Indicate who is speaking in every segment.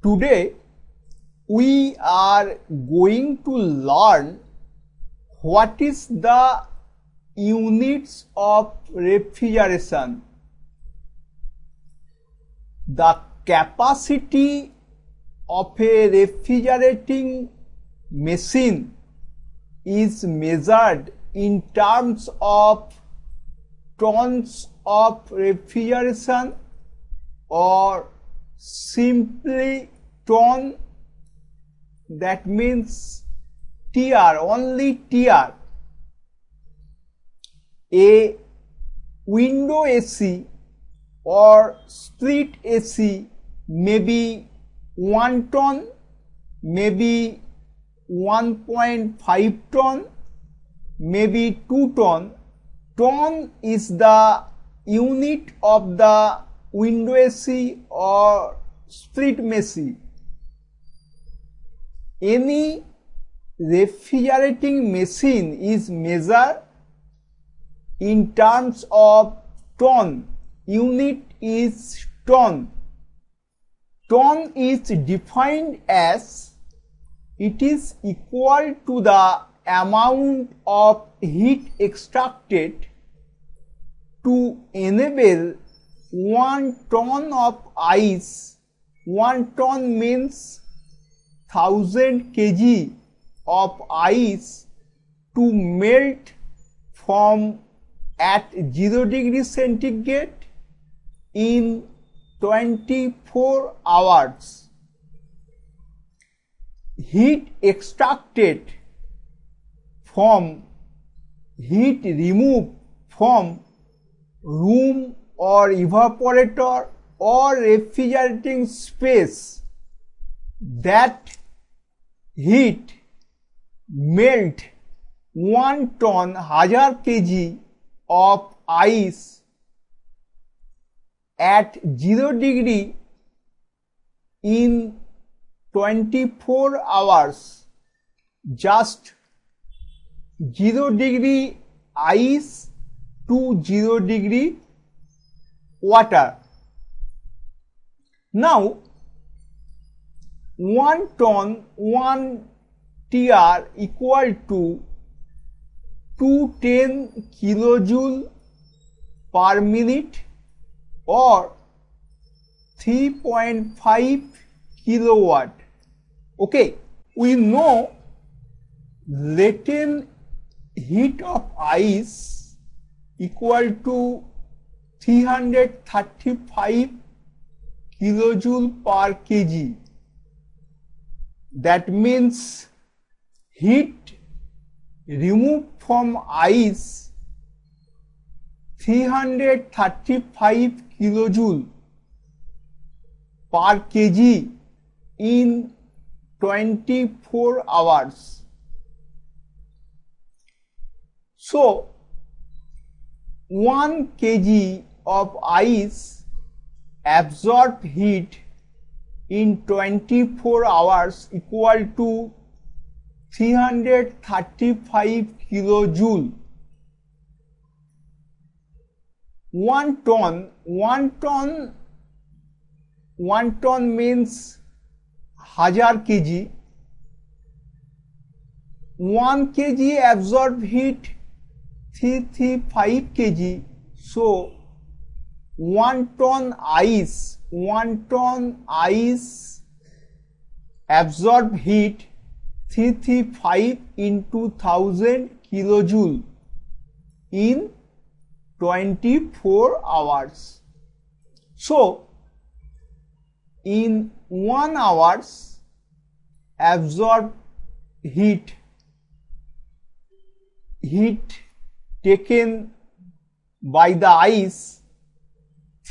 Speaker 1: Today we are going to learn what is the units of refrigeration. The capacity of a refrigerating machine is measured in terms of tons of refrigeration or simply ton, that means TR, only TR. A window AC or split AC may be 1 ton, maybe 1.5 ton, maybe 2 ton. Ton is the unit of the window AC or split AC. Any refrigerating machine is measured in terms of ton. Unit is ton. Ton is defined as it is equal to the amount of heat extracted to enable 1 ton of ice. 1 ton means 1000 kg of ice to melt from at 0 degree centigrade in 24 hours. Heat extracted from, heat removed from room or evaporator or refrigerating space, that heat melt 1 ton 1000 kg of ice at 0 degree in 24 hours. Just 0 degree ice to 0 degree water. Now 1 ton 1 TR equal to 210 kilojoule per minute or 3.5 kilowatt. Okay, we know latent heat of ice equal to 335 kilojoule per kg. That means heat removed from ice 335 kilojoule per kg in 24 hours. So 1 kg of ice absorb heat in 24 hours equal to 335 kilojoule. 1 ton means 1000 kg. 1 kg absorb heat 335 kg. So 1 ton ice absorb heat 335 into 1000 kilojoule in 24 hours. So in 1 hours absorb heat taken by the ice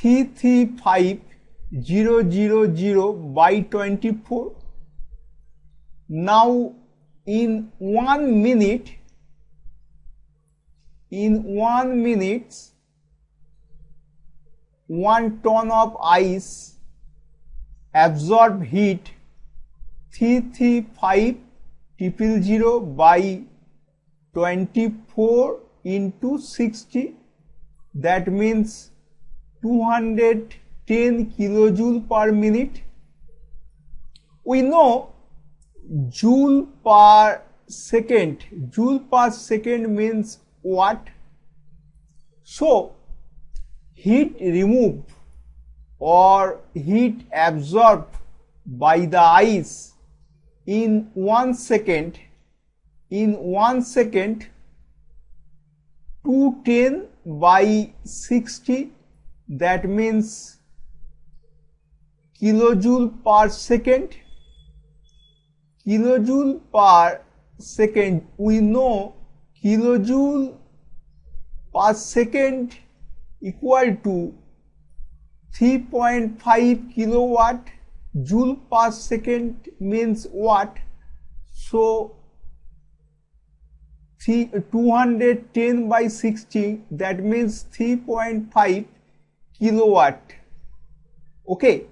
Speaker 1: 335,000 by 24. Now in 1 minute 1 ton of ice absorb heat 335,000 by 24 into 60, that means 210 kilojoule per minute. we know joule per second. Joule per second means what? So heat removed or heat absorbed by the ice in 1 second, 210 by 60, that means kilojoule per second. Kilojoule per second, we know kilojoule per second equal to 3.5 kilowatt. Joule per second means what? So 210 by 60, that means 3.5 kilowatt. Okay,